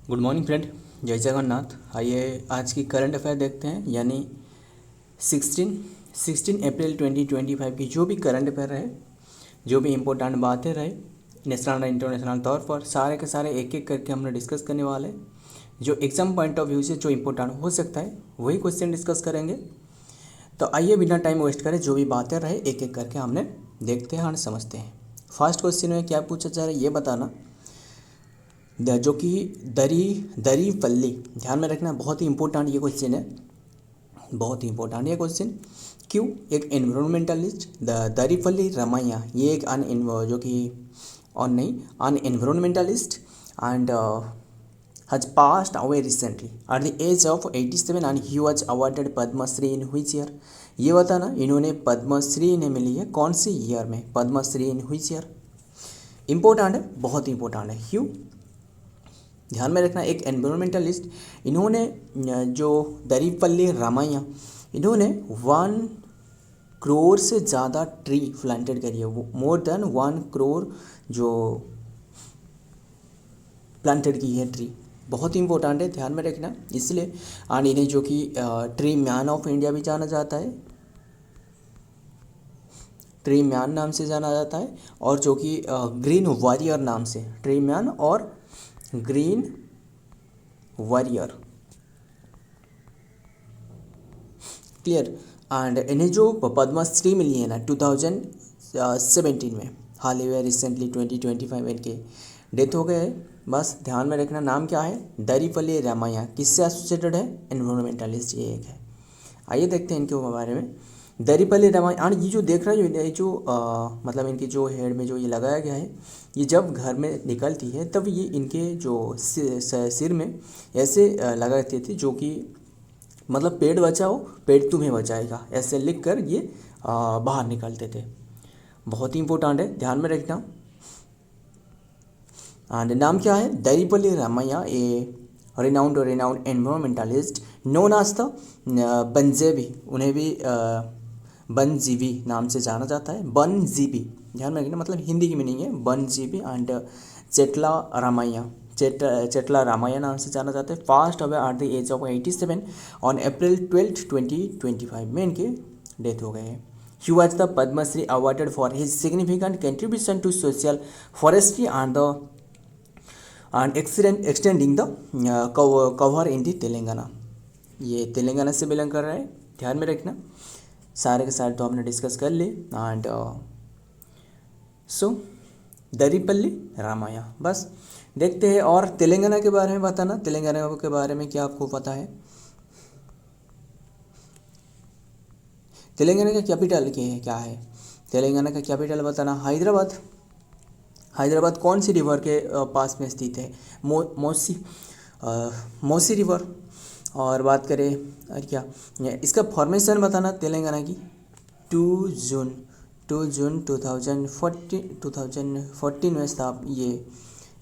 Good morning friend, जय जगन्नाथ। आइए आज की करंट अफेयर देखते हैं, यानी 16 अप्रैल 2025 की जो भी करंट अफेयर रहे, जो भी इम्पोर्टेंट बातें रहे नेशनल और इंटरनेशनल तौर पर, सारे के सारे एक एक करके हमने डिस्कस करने वाले। जो एग्ज़ाम पॉइंट ऑफ व्यू से जो इम्पोर्टेंट हो सकता है वही क्वेश्चन डिस्कस करेंगे। तो आइए बिना टाइम वेस्ट करें, जो भी बातें रहे एक एक करके हमने देखते हैं और समझते हैं। फर्स्ट क्वेश्चन में क्या पूछा जा रहा है ये बताना, जो कि दरी पल्ली, ध्यान में रखना, बहुत ही इंपॉर्टेंट ये क्वेश्चन है, बहुत ही इंपॉर्टेंट ये क्वेश्चन। क्यों? एक एनवायरमेंटलिस्ट दरीपल्ली रामैया, ये एक जो कि an environmentalist and has passed away recently at the age of 87 and he was awarded Padmashri in which year। ये बताना, इन्होंने पद्मश्री इन्हें मिली है कौन सी ईयर में, पद्मश्री इन which year। इंपॉर्टेंट है, बहुत इंपॉर्टेंट है। क्यों? ध्यान में रखना, एक एनवायरमेंटलिस्ट, इन्होंने जो दरीपल्ली रामैया, इन्होंने 1 करोड़ से ज़्यादा ट्री प्लांटेड करी है, मोर देन 1 करोड़ जो प्लांटेड की है ट्री, बहुत इंपॉर्टेंट है, ध्यान में रखना इसलिए। और इन्हें जो कि ट्री मैन ऑफ इंडिया भी जाना जाता है, ट्री मैन नाम से जाना जाता है, और जो कि ग्रीन वॉरियर नाम से, ट्री मैन और ग्रीन वॉरियर, क्लियर। एंड इन्हें जो पद्मश्री मिली है ना 2017 में, हाल ही में रिसेंटली 2025 इनके डेथ हो गए है। बस ध्यान में रखना, नाम क्या है, दरीपल्ली रामैया, किससे एसोसिएटेड है, एनवायरमेंटलिस्ट, ये एक है। आइए देखते हैं इनके बारे में। दरीपल्ली रामैया, और ये जो देख रहे हो, ये जो मतलब इनके जो हेड में जो ये लगाया गया है, ये जब घर में निकलती है तब ये इनके जो सिर में ऐसे लगाते थे, जो कि मतलब पेड़ बचाओ पेड़ तुम्हें बचाएगा, ऐसे लिख कर ये बाहर निकलते थे। बहुत ही इंपॉर्टेंट है, ध्यान में रखना। एंड नाम क्या है, Daripalli Ramaiah, a renowned environmentalist known as the Vanajeevi, उन्हें भी बनजीवी नाम से जाना जाता है, बनजीवी, ध्यान में रखना, मतलब हिंदी की मीनिंग है बनजीवी। एंड चेटला रामैया नाम से जाना जाता है। Passed away at the age of 87 on April 12, 2025 में इनके डेथ हो गए हैं। He was the Padma Shri awarded for his significant contribution to social forestry and extending the cover in the Telangana. ये तेलंगाना से बिलोंग कर रहा है, ध्यान में रखना। सारे के सारे तो हमने डिस्कस कर ली। एंड सो दरीपल्ली रामैया, बस देखते हैं। और तेलंगाना के बारे में बताना, तेलंगाना के बारे में क्या आपको पता है। तेलंगाना का कैपिटल क्या है, तेलंगाना का कैपिटल बताना, हैदराबाद। हैदराबाद कौन सी रिवर के पास में स्थित है, मौसी रिवर। और बात करें और क्या, इसका फॉर्मेशन बताना तेलंगाना की 2 जून 2014 में ये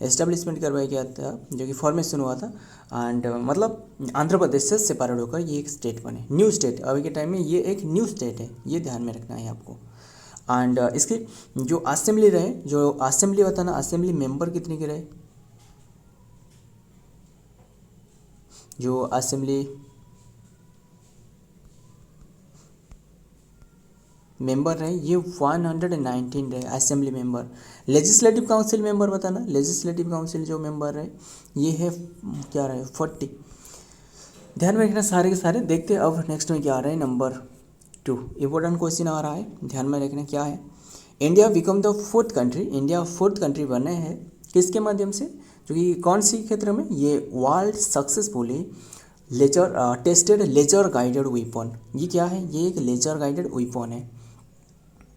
एस्टेब्लिशमेंट करवाया गया था, जो कि फॉर्मेशन हुआ था। एंड मतलब आंध्र प्रदेश से सेपरेट होकर ये एक स्टेट बने, न्यू स्टेट, अभी के टाइम में ये एक न्यू स्टेट है, ये ध्यान में रखना है आपको। एंड इसके जो असेंबली रहे, जो असेंबली बताना, असेंबली मेंबर कितने के रहे, जो असेंबली मेंबर रहे ये 119 रहे assembly member. Legislative council member बताना, लेजिस्लेटिव काउंसिल जो मेंबर रहे ये है क्या रहे, 40। ध्यान में रखना सारे के सारे। देखते हैं अब नेक्स्ट में क्या आ रहा है, नंबर 2 इंपॉर्टेंट क्वेश्चन आ रहा है, ध्यान में रखना क्या है। India become the 4th country, India 4th country बने हैं किसके माध्यम से, जो कि कौन सी क्षेत्र में, ये world successfully tested laser guided weapon. ये क्या है, ये एक लेजर गाइडेड वेपन है,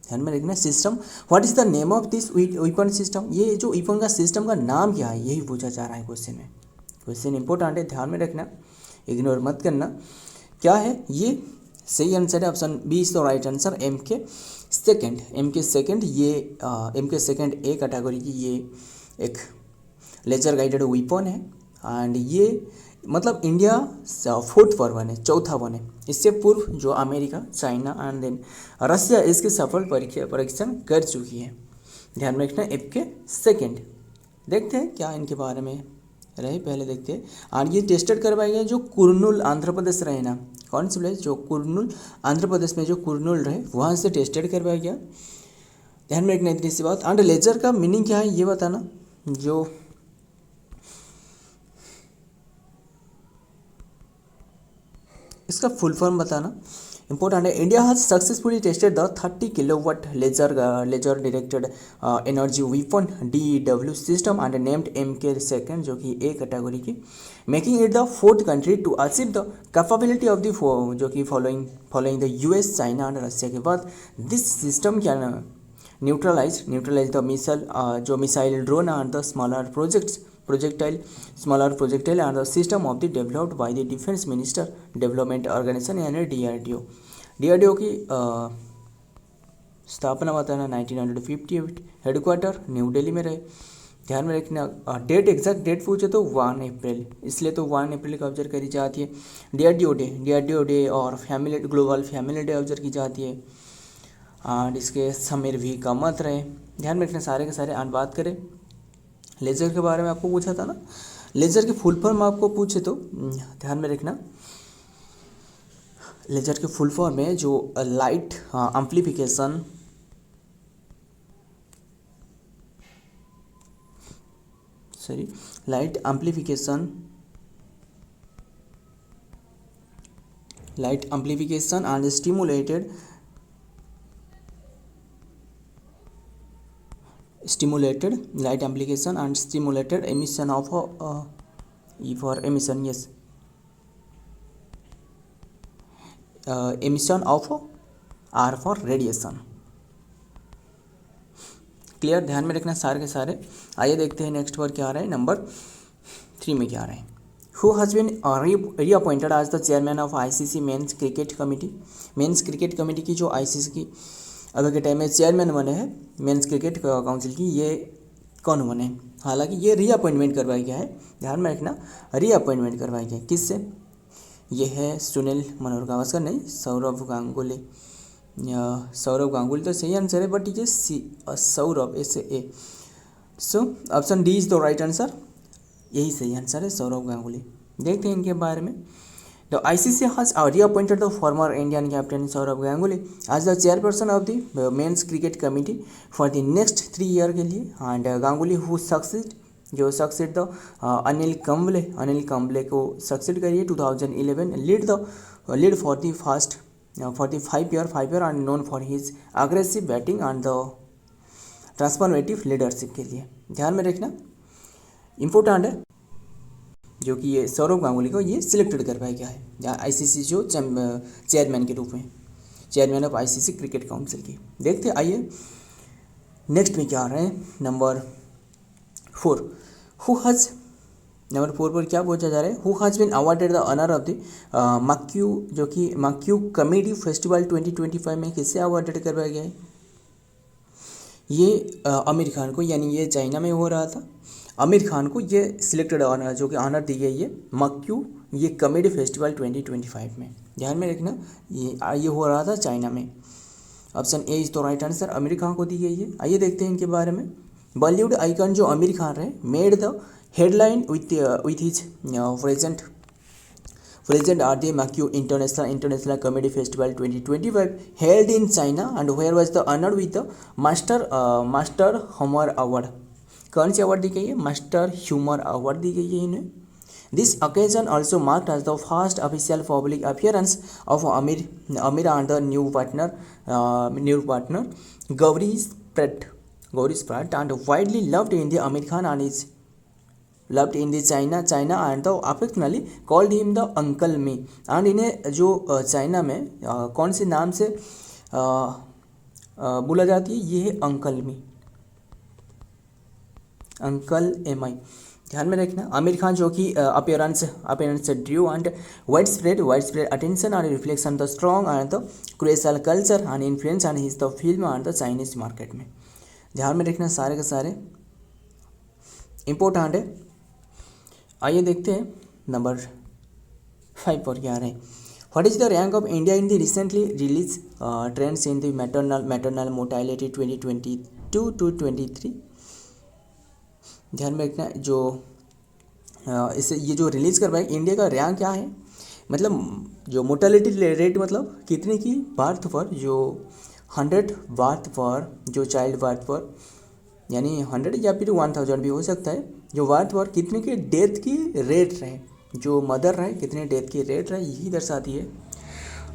ध्यान में रखना। System, what is the name of this weapon system, ये जो वेपन का सिस्टम का नाम क्या है, यही पूछा जा रहा है क्वेश्चन में। क्वेश्चन इंपॉर्टेंट है, ध्यान में रखना, इग्नोर मत करना। क्या है ये, सही आंसर है option B is the right answer, MK second. ये MK सेकेंड ए कैटेगरी की ये एक लेजर गाइडेड वेपन है। एंड ये मतलब इंडिया 4th पर बने, चौथा बने। इससे पूर्व जो अमेरिका, चाइना एंड देन रसिया इसके सफल परीक्षण कर चुकी है, ध्यान में रखना। MK second. देखते हैं क्या इनके बारे में रहे, पहले देखते हैं। और ये टेस्टेड करवाया गया जो कुर्नूल आंध्र प्रदेश रहे ना, कौन सी प्लेस, जो कुर्नूल आंध्र प्रदेश में जो कुर्नूल रहे वहाँ से टेस्टेड करवाया गया। ध्यान में रखना इतनी सी बात। एंड लेजर का मीनिंग क्या है ये बताना, जो इसका फुल फॉर्म बताना इंपॉर्टेंट है। India has successfully tested the 30 kilowatt laser directed energy weapon DW system and named MK second, जो कि ए कैटेगरी की, making it the fourth country to achieve the capability of the जो कि following the US, China and Russia के बाद। This system can neutralise the missile, जो missile drone and the smaller projectile and the system of the developed by the Defense Minister Development Organization यानी DRDO की स्थापना बताना 1958, headquarter new Delhi में रहे। ध्यान में रखना, डेट एग्जैक्ट डेट पूछे तो 1 अप्रैल, इसलिए तो 1 अप्रैल को ऑब्जर्व करी जाती है। DRDO डे और ग्लोबल फैमिली डे ऑब्जर्व की जाती है। और इसके समीर भी का मत रहे। ध्यान में रखना सारे के सारे। और बात करें लेज़र के बारे में, आपको पूछा था ना, लेज़र की फुल फॉर्म आपको पूछे तो ध्यान में रखना, लेज़र के फुल फॉर्म में जो light amplification, light amplification and stimulated light amplification and stimulated emission of E for emission, yes, emission of R for radiation। Clear, ध्यान में रखना सारे के सारे। आइए देखते हैं नेक्स्ट वर्ड क्या आ रहा है, नंबर 3 में क्या आ रहा है। Who has been reappointed as the chairman of ICC men's cricket committee. Men's cricket committee की जो ICC की अभी के टाइम में चेयरमैन बने हैं मेंस क्रिकेट काउंसिल की, ये कौन बने हैं? हालांकि ये रीअपॉइंटमेंट करवाया गया है, ध्यान में रखना, रीअपॉइंटमेंट करवाया गया है। किससे? ये है सुनील मनोहर गावस्कर, नहीं, सौरव गांगुली। सौरव गांगुली तो सही आंसर है, बट ये Saurabh SA। So option D is the right answer, यही सही आंसर है, सौरव गांगुली। देखते हैं इनके बारे में। The ICC has reappointed the former Indian captain Saurav Ganguly as the chairperson of the men's cricket committee for the next 3 year के लिए। and Ganguly who succeed the Anil Kamble को सक्सीड करिए 2011 lead for the 5 year and known for his aggressive batting and the transformative leadership के लिए। ध्यान में रखना, important है, जो कि ये सौरव गांगुली को ये सिलेक्टेड करवाया गया है ICC जो चेयरमैन के रूप में, chairman of ICC cricket council की। देखते आइए नेक्स्ट में क्या आ रहा है, नंबर 4। नंबर 4 पर क्या पूछा जा रहा है, who has been awarded the honour of the मक्यू, जो कि मक्यू कॉमेडी फेस्टिवल 2025 में किससे अवार्डेड करवाया गया है? ये आमिर खान को, यानी ये चाइना में हो रहा था। आमिर खान को ये सिलेक्टेड ऑनर, जो कि ऑनर दी गई है मक्यू ये कॉमेडी फेस्टिवल 2025 में। ध्यान में रखना, ये हो रहा था चाइना में। ऑप्शन ए इज तो राइट आंसर, आमिर खान को दी गई है। आइए देखते हैं इनके बारे में। बॉलीवुड आइकन जो आमिर खान रहे made the headline with his present at the Makyu International Comedy Festival 2025 held in China, and where was the honor with the Master Humor Award। कौन सी अवार्ड दी गई है? मास्टर ह्यूमर अवार्ड दी गई है इन्हें। This occasion also marked as the first official public appearance of Amir and the new partner Gauri Sprat and widely loved in the Amir Khan and is loved in the China and the affectionately called him the Uncle Me। and इन्हें जो China में कौन से नाम से बोला जाती है? ये है अंकल मी, अंकल MI। ध्यान में रखना, आमिर खान जो कि appearance drew and wide spread attention and reflection the strong and the crucial culture and influence and his the film and the Chinese market में। ध्यान में रखना सारे के सारे इम्पोर्टेंट है। आइए देखते हैं नंबर 5 पर क्या रहे। What is the rank of India in the recently release trends in the maternal mortality 2022 to 23। ध्यान में रखना, जो इसे ये जो रिलीज़ करवाए, इंडिया का रैंक क्या है, मतलब जो मोर्टेलिटी रेट मतलब कितने की बर्थ पर, जो 100 बर्थ पर, जो चाइल्ड बर्थ पर, यानी 100 या फिर 1000 भी हो सकता है, जो बर्थ पर कितने के डेथ की रेट रहे, जो मदर रहे कितने डेथ की रेट रहे, यही दर्शाती है।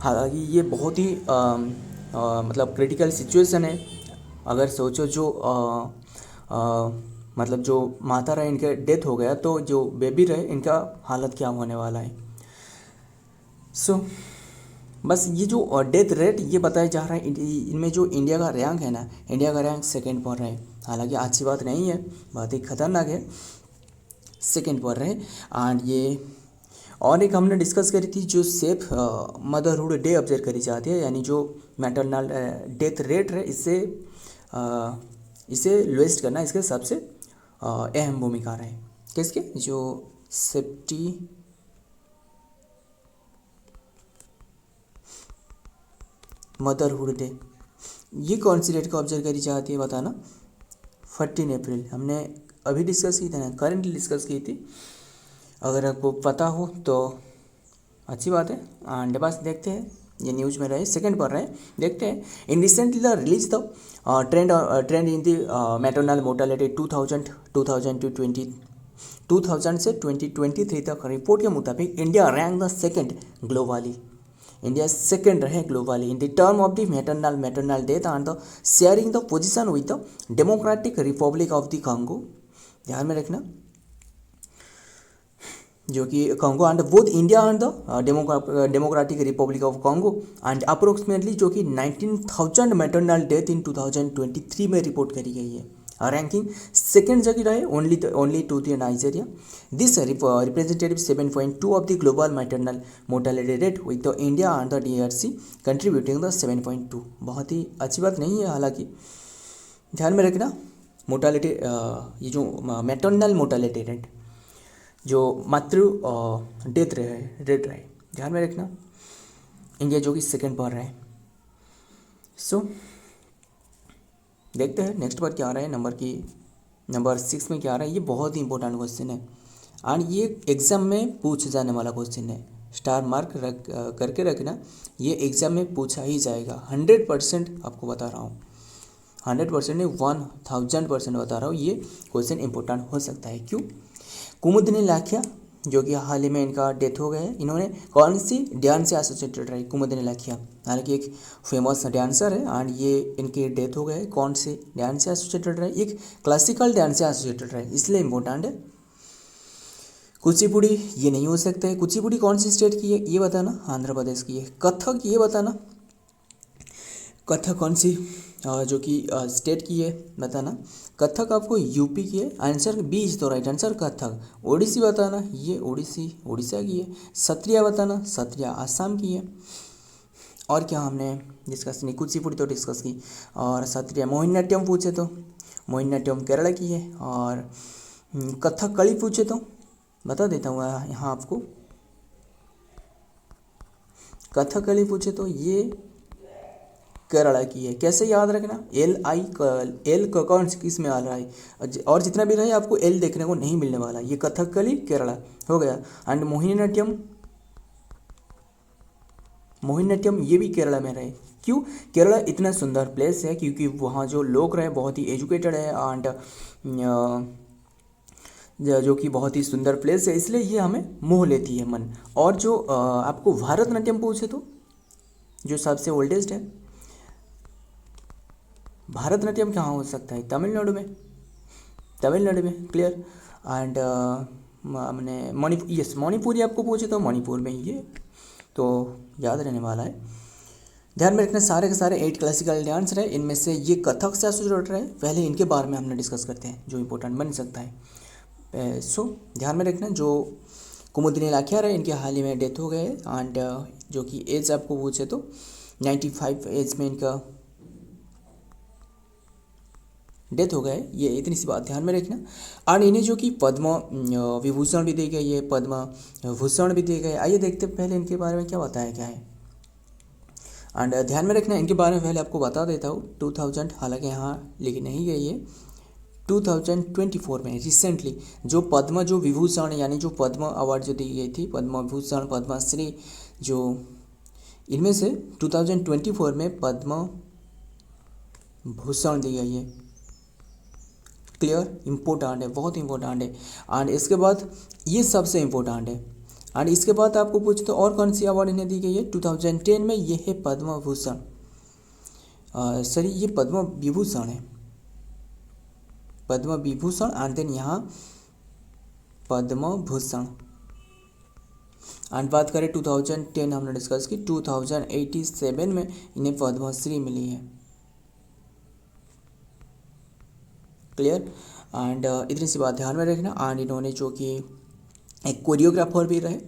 हालांकि ये बहुत ही मतलब क्रिटिकल सिचुएशन है। अगर सोचो जो मतलब जो माता रहे इनके डेथ हो गया, तो जो बेबी रहे इनका हालत क्या होने वाला है। सो बस ये जो डेथ रेट ये बताया जा रहा है, इनमें जो इंडिया का रैंक है ना, इंडिया का रैंक सेकंड पर है। हालांकि अच्छी बात नहीं है, बहुत ही खतरनाक है, सेकंड पर रहे। एंड ये और एक हमने डिस्कस करी थी, जो सेफ मदरहुड डे ऑब्जर्व करी जाती है, यानी जो मैटरनल डेथ रेट है इसे लोएस्ट करना इसके सबसे अहम भूमिका रहे। किसके, जो सेफ्टी मदरहुड डे, ये कौन सी डेट को ऑब्जर्व करी जाती है बताना। 14 अप्रैल हमने अभी डिस्कस की थी ना, करेंटली डिस्कस की थी। अगर आपको पता हो तो अच्छी बात है। एंड बस देखते हैं, ये न्यूज में रहे, सेकंड पर रहे, देखते हैं। In recently the release the trend in the maternal mortality 2000 से 2023 तक रिपोर्ट के मुताबिक India rank the second globally. India second रहे globally in the term of the maternal death and the sharing the position with the Democratic Republic of the Congo. ध्यान में रखना, जो कि Congo and both India and the Democratic Republic of Congo and approximately जो कि 19,000 maternal death in 2023 में report करी गई है। रैंकिंग सेकेंड जगह रहे only to the Nigeria. This representative 7.2 of the global maternal mortality rate with the India and the DRC contributing the 7.2। बहुत ही अच्छी बात नहीं है। हालांकि ध्यान में रखना, मोर्टेलिटी ये जो मैटरनल मोर्टेलिटी रेट, जो मातृ डेथ रेट रहे, ध्यान में रखना, इंडिया जो कि सेकंड पर रहे। सो देखते हैं नेक्स्ट पर क्या आ रहा है, नंबर 6 में क्या आ रहा है। ये बहुत ही इंपॉर्टेंट क्वेश्चन है एंड ये एग्ज़ाम में पूछ जाने वाला क्वेश्चन है। स्टार मार्क करके रखना, ये एग्ज़ाम में पूछा ही जाएगा 100%। आपको बता रहा हूँ 100% नहीं, 1000% बता रहा हूँ, ये क्वेश्चन इंपॉर्टेंट हो सकता है। क्यों? कुमुदिनी लाखिया जो कि हाल ही में इनका डेथ हो गया है, इन्होंने कौन सी डांस से एसोसिएटेड रही? कुमुदिनी लाखिया हालांकि एक फेमस डांसर है एंड ये इनकी डेथ हो गए है, कौन से डांस से एसोसिएटेड रहे? एक क्लासिकल डांस से एसोसिएटेड रहे, इसलिए इम्पोर्टेंट है। कुचिपुड़ी ये नहीं हो सकता है। कुचिपुड़ी कौन सी स्टेट की है ये बताना, आंध्र प्रदेश की है। कथक ये बताना, कथक कौन सी जो कि स्टेट की है बताना। कथक आपको यूपी की है, answer B is the right answer Kathak. Odissi बताना, ये ओडिसी उड़ीसा की है। सत्रिया बताना, सत्रिया आसाम की है। और क्या हमने डिस्कस नहीं, कुचिपुड़ी तो डिस्कस की। और सत्रिया मोहिनीअट्टम पूछे तो मोहिनीअट्टम केरला की है। और कथकली पूछे तो बता देता हूँ यहाँ आपको, कथकली पूछे तो ये केरला की है। कैसे याद रखना, एल कौन किस में आ रहा है, और जितना भी रहे आपको एल देखने को नहीं मिलने वाला। ये कथकली केरला हो गया। एंड मोहिनीअट्टम ये भी केरला में रहे। क्यों? केरला इतना सुंदर प्लेस है क्योंकि वहाँ जो लोग रहे बहुत ही एजुकेटेड है एंड जो कि बहुत ही सुंदर प्लेस है, इसलिए ये हमें मोह लेती है मन। और जो आपको भारतनाट्यम पूछे तो जो सबसे ओल्डेस्ट है, भारतनाट्यम कहाँ हो सकता है? तमिलनाडु में, क्लियर। एंड हमने मणिपुर, यस मणिपुरी आपको पूछे तो मणिपुर में ये तो याद रहने वाला है। ध्यान में रखना, सारे के सारे 8 क्लासिकल डांस रहे, इनमें से ये कथक से एसोसिएटेड रहे। पहले इनके बारे में हमने डिस्कस करते हैं जो इंपॉर्टेंट बन सकता है। सो ध्यान में रखना, जो कुमुदिनी लाखिया रहे इनके हाल ही में डेथ हो गए एंड जो कि एज आपको पूछे तो 95 एज में इनका डेथ हो गए। ये इतनी सी बात ध्यान में रखना। और इन्हें जो कि पद्म विभूषण भी दिए गए, ये पद्म भूषण भी दिए गए। आइए देखते पहले इनके बारे में क्या बताया गया है। एंड ध्यान में रखना, इनके बारे में पहले आपको बता देता हूँ 2000, हालांकि यहाँ लिखी नहीं गई है, 2024 में रिसेंटली जो पद्म जो विभूषण यानी जो पद्म अवार्ड जो दी गई थी, पद्म विभूषण पद्मश्री, जो इनमें से 2024 में पद्म भूषण दी गई है। क्लियर, इम्पोर्टेंट है, बहुत इम्पोर्टेंट है। एंड इसके बाद ये सबसे इम्पोर्टेंट है। एंड इसके बाद आपको पूछते तो और कौन सी अवार्ड इन्हें दी गई है 2010 में, ये है पद्म भूषण, सॉरी ये पद्म विभूषण है, पद्म विभूषण एंड देन यहाँ पद्म भूषण। एंड बात करें 2010 हमने डिस्कस की, 2087 में इन्हें पद्मश्री मिली है। क्लियर। एंड इतनी सी बात ध्यान में रखना। एंड इन्होंने जो कि एक कोरियोग्राफर भी रहे,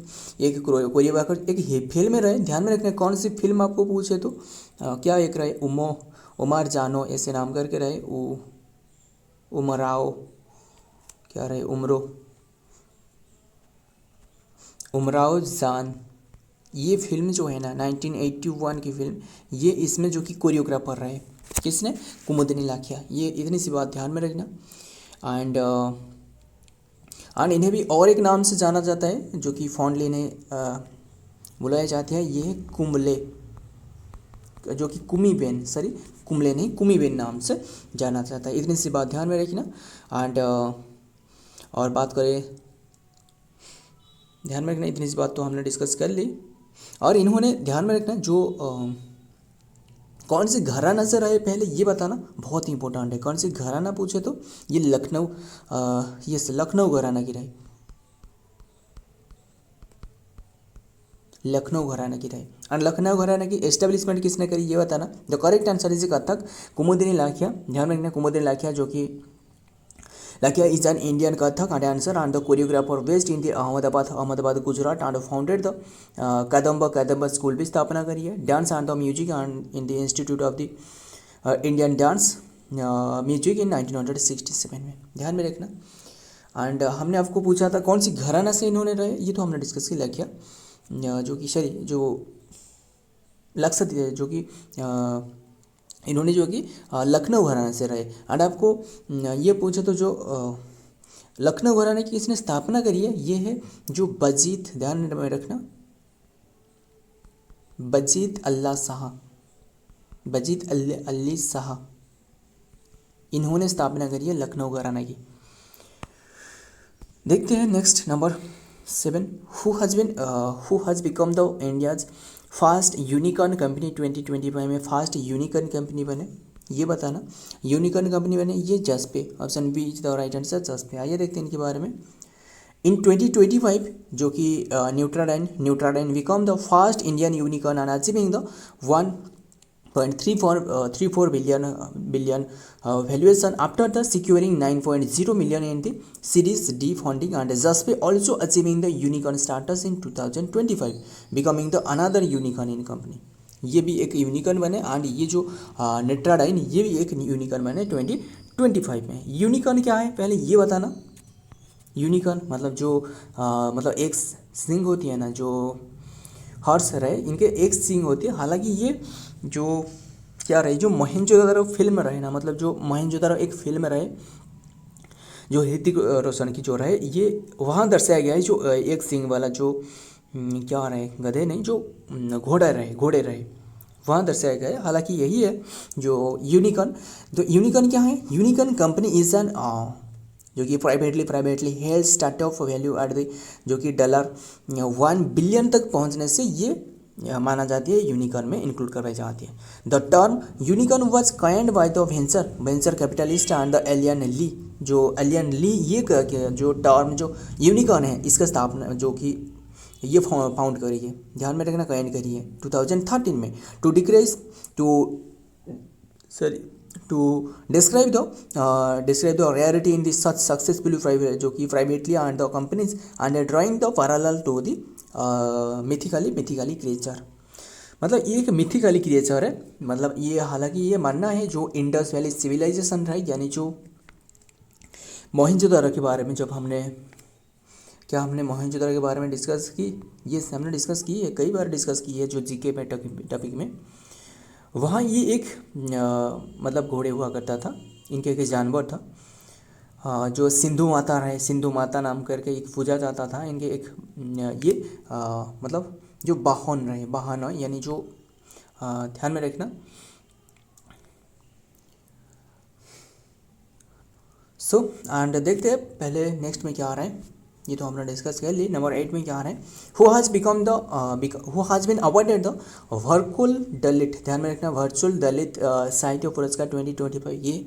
एक कोरियोग्राफर एक फिल्म में रहे। ध्यान में रखना कौन सी फिल्म आपको पूछे तो क्या एक रहे उमर जानो ऐसे नाम करके रहे, उमराव क्या रहे, उमराव जान, ये फिल्म जो है ना 1981 की फिल्म, ये इसमें जो कि कोरियोग्राफर रहे, किसने, कुमुदिनी लाखिया। ये इतनी सी बात ध्यान में रखना। एंड इन्हें भी और एक नाम से जाना जाता है जो कि फॉन्डली इन्हें बुलाया जाता है, ये है कुंबले, जो कि कुमीबेन, सॉरी कुंबले नहीं कुमीबेन नाम से जाना जाता है। इतनी सी बात ध्यान में रखना। एंड और बात करें, ध्यान में रखना इतनी सी बात तो हमने डिस्कस कर ली। और इन्होंने ध्यान में रखना जो कौन सी घराना से रहे पहले ये बताना बहुत ही इंपॉर्टेंट है। कौन सी घराना पूछे तो ये लखनऊ, ये लखनऊ घराना की रहे, लखनऊ घराना की रहे। और लखनऊ घराना की एस्टेब्लिशमेंट किसने करी ये बताना। The correct answer is Kathak, Kumudini Lakhia. ध्यान रखना कुमुदिनी लाखिया, जो कि Lakhia is an Indian Kathak and dancer and the choreographer based in the Ahmedabad Gujarat and founded the Kadamba school भी स्थापना करी है। Dance and the music and in the institute of the Indian dance music in 1967 में। ध्यान में रखना। एंड हमने आपको पूछा था कौन सी घराना से इन्होंने रहे, ये तो हमने डिस्कस की लाखिया, जो कि जो लक्ष्य जो कि इन्होंने जो कि लखनऊ घराना से रहे। एंड आपको ये पूछे तो जो लखनऊ घराने की किसने स्थापना करी है, ये है जो बजीत, ध्यान में रखना, बजीत अल्लाह शाह, बजीत अली शाह, इन्होंने स्थापना करी है लखनऊ घराना की। देखते हैं next number 7, who has become the India's fast unicorn company 2025 में फास्ट यूनिकॉर्न कंपनी बने, ये बताना। यूनिकॉर्न कंपनी बने ये Juspay, option B is the right answer, Juspay. आइए देखते हैं इनके बारे में। इन 2025 जो कि Netradyne become the first Indian unicorn and achieving the 1.34 billion valuation after the securing 9.0 million in the Series D funding, and Jaspe also achieving the unicorn status in 2025, becoming the another unicorn in company। ये भी एक unicorn बने। And ये जो नेट्राडाइन ये भी एक unicorn बने 2025 में। यूनिकॉर्न क्या है पहले ये बताना। यूनिकॉर्न मतलब जो मतलब एक सिंग होती है ना, जो हॉर्स रहे इनके एक सिंग होती है। हालांकि ये जो क्या रहे, जो मोहनजोदारो फिल्म रहे ना, मतलब जो मोहनजोदारो एक फिल्म रहे जो ऋतिक रोशन की जो रहे, ये वहाँ दर्शाया गया है जो एक सिंग वाला जो क्या रहे, गधे नहीं, जो घोड़े रहे वहाँ दर्शाया गया है। हालांकि यही है जो यूनिकॉर्न। तो यूनिकॉर्न क्या है, यूनिकॉर्न कंपनी इज एन जो कि privately health startup value at the जो कि $1 बिलियन तक पहुंचने से ये माना जाती है, यूनिकॉर्न में इंक्लूड करवाई जाती है। The term unicorn was coined by the venture capitalist and the Aileen Lee, जो एलियन ली ये जो टर्म जो यूनिकॉर्न है इसका स्थापना जो कि ये फाउंड करी है, ध्यान में रखना, कॉइन करी है 2013 में to describe the rarity in the such successfully private जो कि privately and the companies and drawing the parallel to the mythically creature। मतलब ये एक मिथिकली क्रिएचर है। मतलब ये हालांकि ये मानना है जो इंडस वैली सिविलाइजेशन रही, यानी जो मोहनजोदारो के बारे में जब हमने मोहनजोदारो के बारे में डिस्कस की, ये हमने डिस्कस की है, कई बार डिस्कस की है जो जीके में टॉपिक में। वहाँ ये एक मतलब घोड़े हुआ करता था, इनके एक जानवर था। जो सिंधु माता रहे, सिंधु माता नाम करके एक पूजा जाता था इनके एक ये मतलब जो वाहन रहे, वाहन यानी जो ध्यान में रखना। सो एंड देखते हैं पहले नेक्स्ट में क्या आ रहा है, ये तो हमने डिस्कस कर ली। नंबर 8 में क्या आ रहा है, who has been awarded the virtual Dalit, ध्यान में रखना, वर्चुअल दलित साहित्य पुरस्कार 2025, ये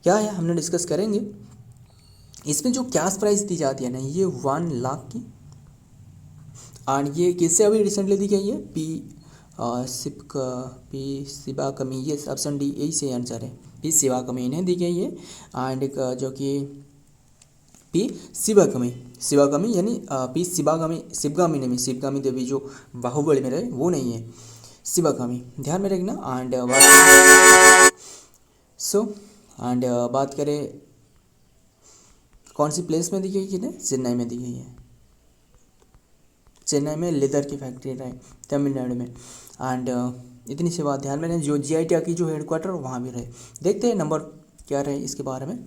क्या है हमने डिस्कस करेंगे। इसमें जो कैश प्राइस दी जाती है ना, ये 1 लाख की, और ये किससे अभी रिसेंटली दी गई है, पी शिवाकमी, ये ऑप्शन डी यही से आंसर है, पी शिवाकमी इन्हें दी गई है। एंड जो कि पी शिवाकमी यानी पी शिवगामी नहीं, शिवगामी देवी जो बाहुबली में रहे वो नहीं है, शिवाकमी, ध्यान में रखना। एंड एंड बात करें कौन सी प्लेस में दी गई है, चेन्नई में दी गई है, चेन्नई में लेदर की फैक्ट्री रहे, तमिलनाडु में। एंड इतनी सी बात ध्यान में रहे, जो GITA की जो हेडक्वार्टर वहाँ भी रहे। देखते हैं नंबर क्या रहे इसके बारे में।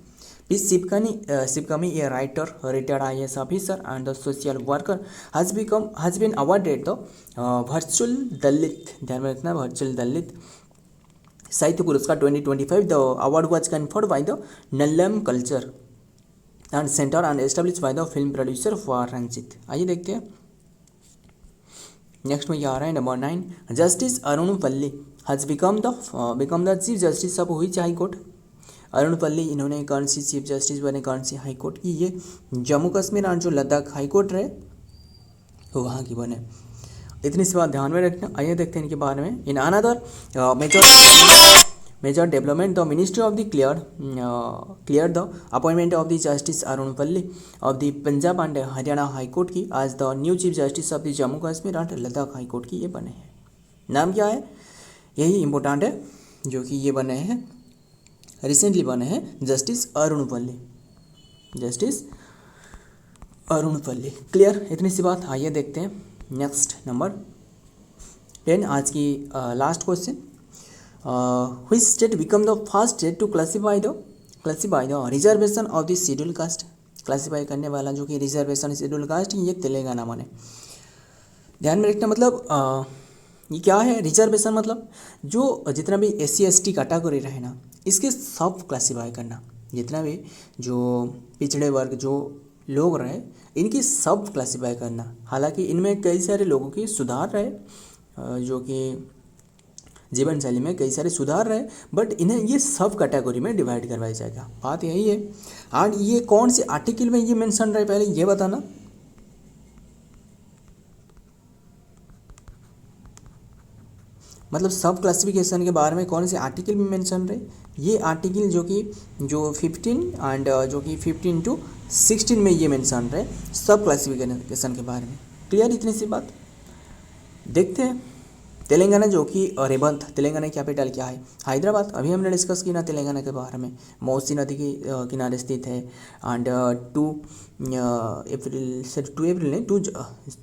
P Sivagami a writer, retired IAS officer and the social worker has been awarded the virtual Dalit, ध्यान में रखना, virtual Dalit Sahitya Puraskar 2025। The award was conferred by the Neelam culture and centre and establish by the film producer for Ranjith. आइए देखते हैं next में क्या आ रहा है। नंबर 9, जस्टिस अरुण पल्ली has become the chief justice of which high court. Arun पल्ली इन्होंने कौन सी चीफ जस्टिस बने, कौन सी हाई कोर्ट की, ये जम्मू कश्मीर और जो लद्दाख हाई कोर्ट रहे वो वहाँ की बने। इतनी सी बात ध्यान में रखना। आइए देखते हैं इनके बारे में। In another major development, the ministry of the clear the appointment of the justice Arun Palli of the Punjab and Haryana high court की आज the new chief justice of the Jammu Kashmir and Ladakh high court की ये बने हैं। नाम क्या है, यही इम्पोर्टेंट है, जो कि ये बने हैं रिसेंटली बने हैं, जस्टिस अरुण पल्ली, जस्टिस अरुण पल्ली। क्लियर, इतनी सी बात। आइए देखते हैं नेक्स्ट नंबर 10, आज की last question. which state become the first state to classify the reservation of the scheduled caste। Classify करने वाला जो कि रिजर्वेशन शेड्यूल कास्ट, ये तेलंगाना बने। ध्यान में रखना, मतलब ये क्या है, रिजर्वेशन मतलब जो जितना भी SC ST कैटेगरी रहे ना, इसके सब क्लासीफाई करना, जितना भी जो पिछड़े वर्ग जो लोग रहे इनकी सब क्लासीफाई करना। हालांकि इनमें कई सारे लोगों की सुधार रहे, जो कि जीवन शैली में कई सारे सुधार रहे, बट इन्हें ये सब कैटेगरी में डिवाइड करवाया जाएगा, बात यही है। और ये कौन से आर्टिकल में ये मेंशन रहे, पहले ये बताना। मतलब सब क्लासिफिकेशन के बारे में कौन से आर्टिकल में मेंशन रहे, ये आर्टिकल जो 15 एंड जो कि 15 to 16 में ये मेंशन रहे सब क्लासिफिकेशन के बारे में। क्लियर, इतनी सी बात। देखते हैं तेलंगाना जो कि रेवंत, तेलंगाना की कैपिटल क्या है, हैदराबाद। अभी हमने डिस्कस किया ना तेलंगाना के बारे में, मौसी नदी के किनारे स्थित है। एंड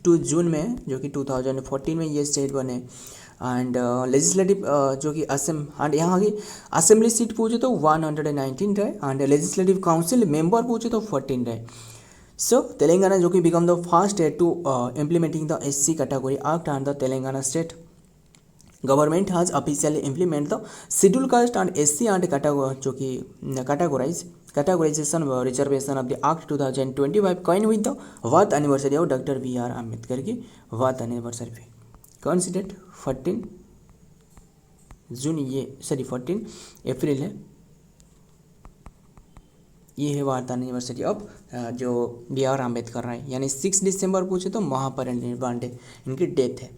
2 जून में जो कि 2014 में ये स्टेट बने। एंड लेजिस्लेटिव जो कि एंड यहाँ की असेंबली सीट पूछे तो 119 रहे, एंड लेजिस्लेटिव काउंसिल मेंबर पूछे तो 14 रहे। सो तेलंगाना जो कि become the first state to implementing the SC category act and the Telangana state government has officially implement the schedule caste and SC and जो कि categorization reservation of the act 2025 coin with the birth anniversary of doctor BR Ambedkar की birth anniversary पे। कौन सी date, 14 जून, ये 14 अप्रैल है, ये है birth anniversary of जो BR अम्बेडकर है। यानी 6 दिसंबर पूछे तो महापरिनिर्वाण डे इनकी डेथ है।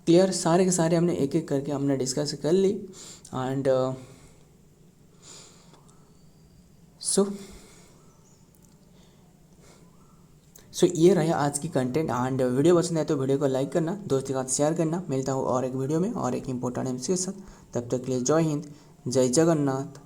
क्लियर, सारे के सारे हमने एक एक करके हमने डिस्कस कर ली। एंड सो ये रहा आज की कंटेंट। एंड वीडियो पसंद आए तो वीडियो को लाइक करना, दोस्तों के साथ शेयर करना। मिलता हूँ और एक वीडियो में और एक इम्पोर्टेंट एमसी के साथ। तब तक के लिए जय हिंद, जय जगन्नाथ।